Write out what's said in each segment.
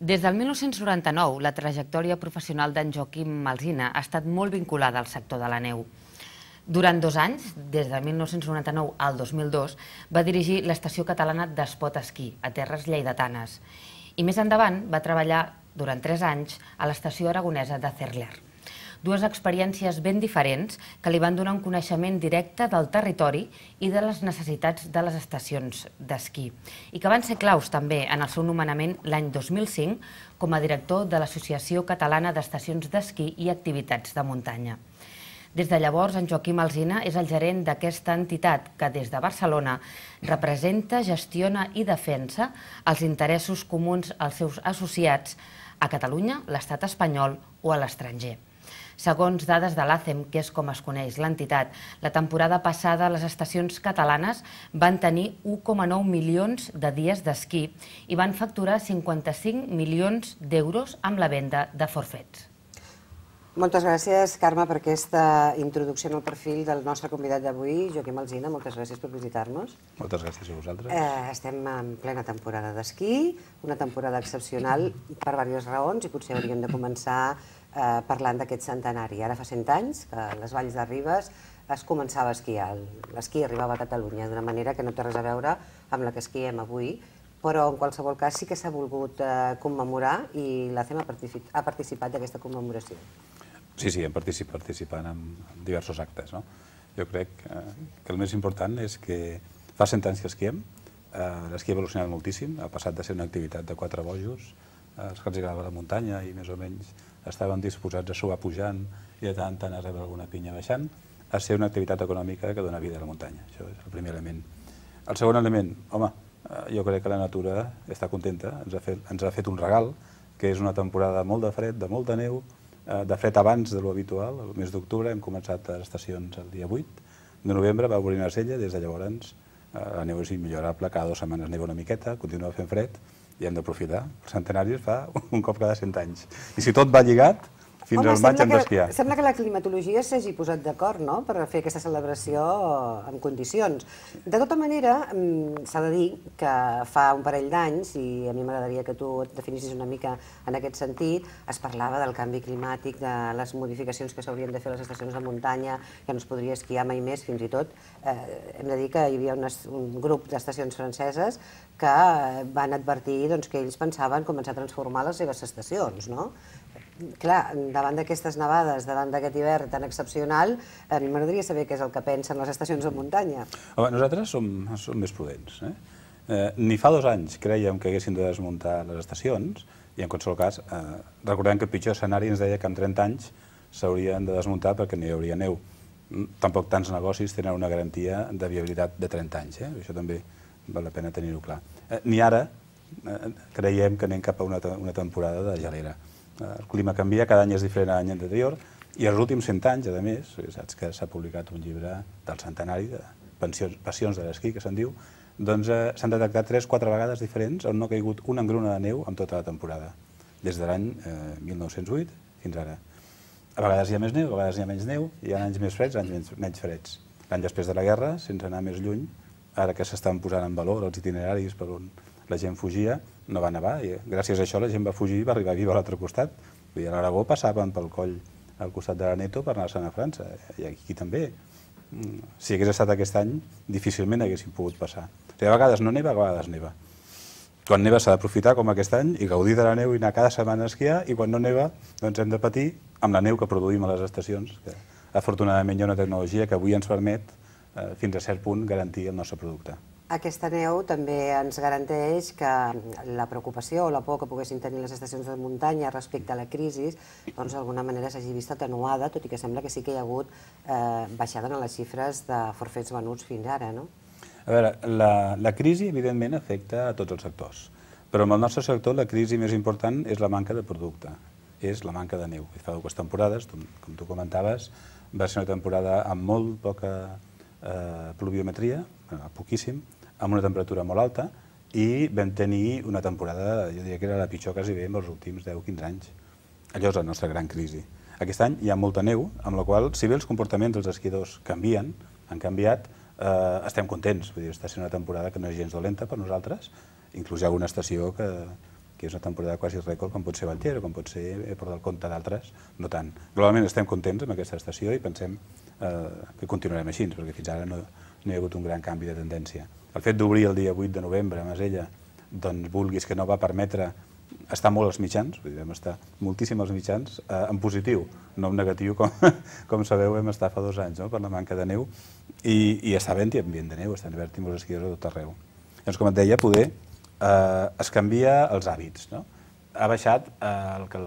Des del 1999, la trajectòria professional d'en Joaquim Alsina ha estat molt vinculada al sector de la neu. Durant 2 anys, des del 1999 al 2002, va dirigir l'Estació Catalana d'Esport Esquí, a terres lleidatanes. I més endavant va treballar durant 3 anys a l'Estació Aragonesa de Cerler. 2 experiències ben diferents que li van donar un coneixement directe del territori i de les necessitats de les estacions d'esquí i que van ser claus també en el seu nomenament l'any 2005 com a director de l'Associació Catalana d'Estacions d'Esquí i Activitats de Muntanya. Des de llavors, en Joaquim Alsina és el gerent d'aquesta entitat que des de Barcelona representa, gestiona i defensa els interessos comuns als seus associats a Catalunya, l'Estat espanyol o a l'estranger. Segons dades de l'ACEM, que és com es coneix l'entitat, la temporada passada les estacions catalanes van tenir 1,9 milions de dies d'esquí i van facturar 55 milions d'euros amb la venda de forfets. Moltes gràcies, Carme, per aquesta introducció en el perfil del nostre convidat d'avui, Joaquim Alsina. Moltes gràcies per visitar-nos. Moltes gràcies a vosaltres. Estem en plena temporada d'esquí, una temporada excepcional per diverses raons i potser hauríem de començar parlant d'aquest centenari. Ara fa 100 anys que a les Valls de Ribes es començava a esquiar. L'esquí arribava a Catalunya d'una manera que no té res a veure amb la que esquiem avui, però en qualsevol cas sí que s'ha volgut commemorar i l'ACEM ha participat d'aquesta commemoració. Sí, hem participat en diversos actes. Jo crec que el més important és que fa 100 anys que esquiem, l'esquí ha evolucionat moltíssim, ha passat de ser una activitat de 4 bojos, els que els agradava la muntanya i més o menys estaven disposats a suar pujant i de tant en tant a rebre alguna pinya baixant, a ser una activitat econòmica que dona vida a la muntanya. Això és el primer element. El segon element, home, jo crec que la natura està contenta, ens ha fet un regal, que és una temporada molt de fred, de molta neu, de fred abans de l'habitual, el mes d'octubre hem començat a les estacions el dia 8 de novembre, va obrir una sella, des de llavors la neu és immillorable, cada 2 setmanes neva una miqueta, continua fent fred i hem d'aprofitar. El centenari es fa un cop cada 100 anys. I si tot va lligat, fins al maig hem d'esquiar. Sembla que la climatologia s'hagi posat d'acord per fer aquesta celebració en condicions. De tota manera, s'ha de dir que fa un parell d'anys, i a mi m'agradaria que tu et definissis una mica en aquest sentit, es parlava del canvi climàtic, de les modificacions que s'haurien de fer a les estacions de muntanya, que no es podria esquiar mai més, fins i tot. Hem de dir que hi havia un grup d'estacions franceses que van advertir que ells pensaven començar a transformar les seves estacions, no? Clar, davant d'aquestes nevades, davant d'aquest hivern tan excepcional, a mi m'agradaria saber què és el que pensen les estacions de muntanya. Nosaltres som més prudents. Ni fa 2 anys crèiem que haguéssim de desmuntar les estacions i en qualsevol cas recordem que el pitjor escenari ens deia que en 30 anys s'haurien de desmuntar perquè no hi hauria neu. Tampoc tants negocis tenen una garantia de viabilitat de 30 anys. Això també val la pena tenir-ho clar. Ni ara creiem que anem cap a una temporada de gelera. El clima canvia, cada any és diferent a l'any anterior i els últims 100 anys, a més, saps que s'ha publicat un llibre del centenari, de Passions de l'esquí, que se'n diu, doncs s'han detectat 3-4 vegades diferents on no ha caigut una engruna de neu en tota la temporada, des de l'any 1908 fins ara. A vegades hi ha més neu, a vegades hi ha menys neu, hi ha anys més freds, anys menys freds. L'any després de la guerra, sense anar més lluny, ara que s'estan posant en valor els itineraris per on la gent fugia, no va nevar, i gràcies a això la gent va fugir i va arribar viva a l'altre costat. A l'Aragó passaven pel coll al costat de l'Aneto per anar-se'n a França, i aquí també. Si hagués estat aquest any, difícilment haguessin pogut passar. A vegades no neva, a vegades neva. Quan neva s'ha d'aprofitar, com aquest any, i gaudir de la neu i anar cada setmana a esquiar, i quan no neva, doncs hem de patir amb la neu que produïm a les estacions, que afortunadament hi ha una tecnologia que avui ens permet, fins a cert punt, garantir el nostre producte. Aquesta neu també ens garanteix que la preocupació o la por que poguessin tenir les estacions de muntanya respecte a la crisi, doncs d'alguna manera s'hagi vist atenuada, tot i que sembla que sí que hi ha hagut baixada en les xifres de forfets venuts fins ara, no? A veure, la crisi evidentment afecta a tots els sectors, però en el nostre sector la crisi més important és la manca de producte, és la manca de neu. Fa 2 temporades, com tu comentaves, va ser una temporada amb molt poca pluviometria, poquíssim, amb una temperatura molt alta i vam tenir una temporada, jo diria que era la pitjor quasi bé en els últims 10-15 anys. Allò és la nostra gran crisi. Aquest any hi ha molta neu, amb la qual, si bé els comportaments dels esquiadors canvien, han canviat, estem contents. Vull dir, està sent una temporada que no és gens dolenta per nosaltres, inclús hi ha alguna estació que és una temporada quasi rècord, com pot ser Valtier o com pot ser Port del Comte d'altres, no tant. Globalment estem contents amb aquesta estació i pensem que continuarem així, perquè fins ara no hi ha hagut un gran canvi de tendència. El fet d'obrir el dia 8 de novembre a Masella, doncs vulguis que no va permetre estar molt als mitjans, vull dir, vam estar moltíssim als mitjans, en positiu, no en negatiu, com sabeu, vam estar fa 2 anys per la manca de neu, i està havent-hi ambient de neu, estan oberts molts esquiadors a tot arreu. Llavors, com et deia, poder es canvia els hàbits. Ha baixat el que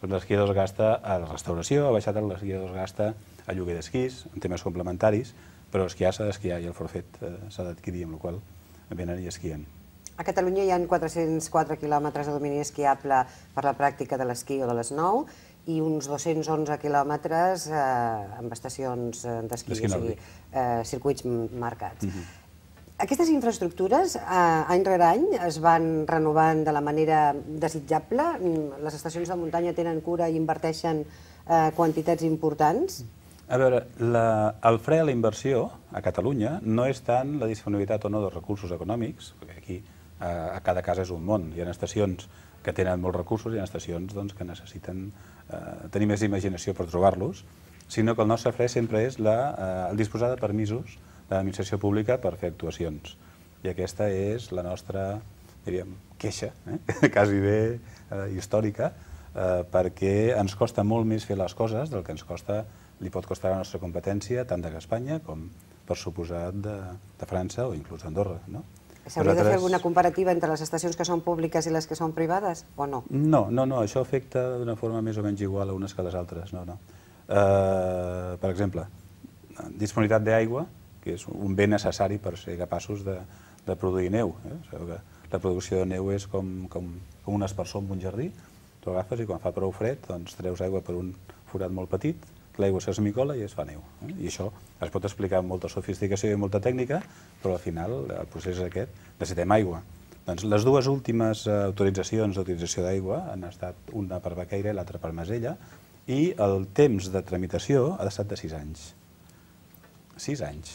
l'esquiador es gasta a la restauració, ha baixat el que l'esquiador es gasta a lloguer d'esquís, en temes complementaris, però esquiar s'ha d'esquiar i el forfet s'ha d'adquirir, amb la qual cosa venen i esquien. A Catalunya hi ha 404 quilòmetres de domini esquiable per la pràctica de l'esquí o de l'esnou i uns 211 quilòmetres amb estacions d'esquí, o sigui, circuits marcats. Aquestes infraestructures, any rere any, es van renovant de la manera desitjable? Les estacions de muntanya tenen cura i inverteixen quantitats importants? A veure, el fre a la inversió a Catalunya no és tant la disponibilitat o no dels recursos econòmics, perquè aquí a cada casa és un món. Hi ha estacions que tenen molts recursos i hi ha estacions que necessiten tenir més imaginació per trobar-los, sinó que el nostre fre sempre és el disposar de permisos de l'administració pública per fer actuacions. I aquesta és la nostra, diríem, queixa, quasi bé històrica, perquè ens costa molt més fer les coses del que li pot costar la nostra competència, tant d'Espanya com, per suposat, de França o inclús d'Andorra. S'hauria de fer alguna comparativa entre les estacions que són públiques i les que són privades, o no? No, això afecta d'una forma més o menys igual a unes que a les altres, no. Per exemple, disponibilitat d'aigua, que és un bé necessari per ser capaços de produir neu. Sabeu que la producció de neu és com un aspersor en un jardí, tu agafes i quan fa prou fred doncs treus aigua per un forat molt petit, l'aigua s'esmicola i es fa neu. I això es pot explicar amb molta sofisticació i molta tècnica, però al final el procés és aquest, necessitem aigua. Doncs les dues últimes autoritzacions d'utilització d'aigua han estat una per Baqueira i l'altra per Masella, i el temps de tramitació ha estat de 6 anys. 6 anys,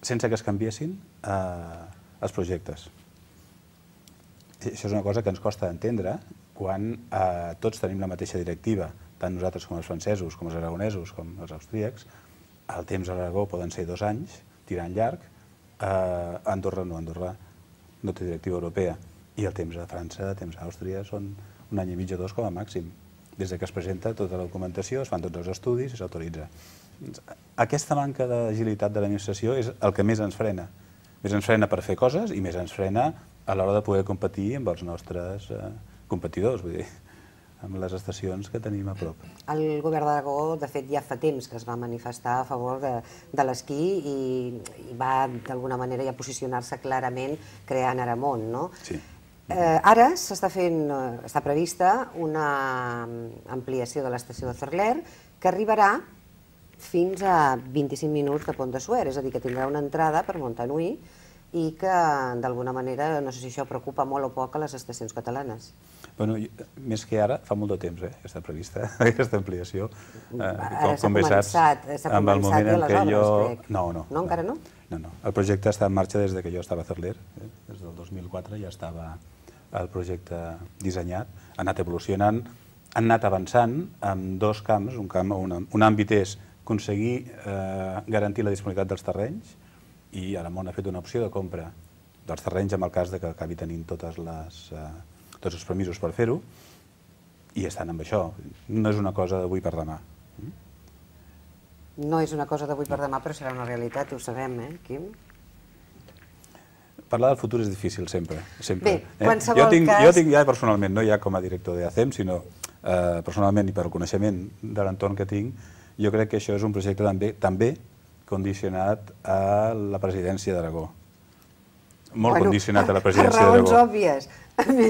sense que es canviessin els projectes. Això és una cosa que ens costa d'entendre quan tots tenim la mateixa directiva, tant nosaltres com els francesos, com els aragonesos, com els austríacs. El temps a l'Aragó poden ser 2 anys, tirant llarg. Andorra no té directiva europea. I el temps a França, el temps a Àustria, són 1 any i mig o 2 com a màxim. Des que es presenta tota la documentació, es fan tots els estudis i s'autoritza. Aquesta manca d'agilitat de l'administració és el que més ens frena. Més ens frena per fer coses i més ens frena a l'hora de poder competir amb els nostres competidors, vull dir, amb les estacions que tenim a prop. El govern d'Aragó, de fet, ja fa temps que es va manifestar a favor de l'esquí i va, d'alguna manera, ja posicionar-se clarament creant Aramon, no? Sí. Ara està prevista una ampliació de l'estació de Cerler que arribarà fins a 25 minuts de Pont de Suert, és a dir, que tindrà una entrada per Montanui i que, d'alguna manera, no sé si això preocupa molt o poc a les estacions catalanes. Bueno, més que ara, fa molt de temps, està prevista aquesta ampliació. Ara s'ha començat ja les obres, crec. No. No, encara no? No. El projecte està en marxa des que jo estava a Cerler, des del 2004 ja estava el projecte dissenyat, ha anat evolucionant, han anat avançant en 2 camps. Un àmbit és aconseguir garantir la disponibilitat dels terrenys, i Aramon ha fet una opció de compra dels terrenys en el cas que acabi tenint tots els permisos per fer-ho, i estan amb això. No és una cosa d'avui per demà. No és una cosa d'avui per demà, però serà una realitat, ho sabem, Quim? Parlar del futur és difícil, sempre. Bé, qualsevol cas... Jo tinc ja personalment, no ja com a director de ACEM, sinó personalment i per el coneixement de l'entorn que tinc, jo crec que això és un projecte també condicionat a la presidència d'Aragó. Molt condicionat a la presidència d'Aragó. Per raons òbvies.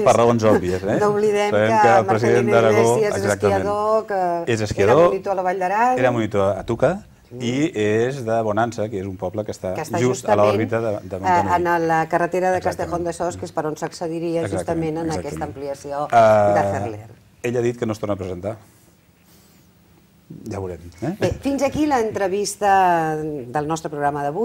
Per raons òbvies. No oblidem que Marcelino Iglesias és esquiador, que era monitor a la Vall d'Aran. Era monitor a Tuca, i és de Bonança, que és un poble que està just a l'òrbita de Montanui. En la carretera de Castejón de Sos, que és per on s'accediria justament en aquesta ampliació de Cerler. Ell ha dit que no es torna a presentar. Ja ho veurem. Bé, fins aquí l'entrevista del nostre programa d'avui.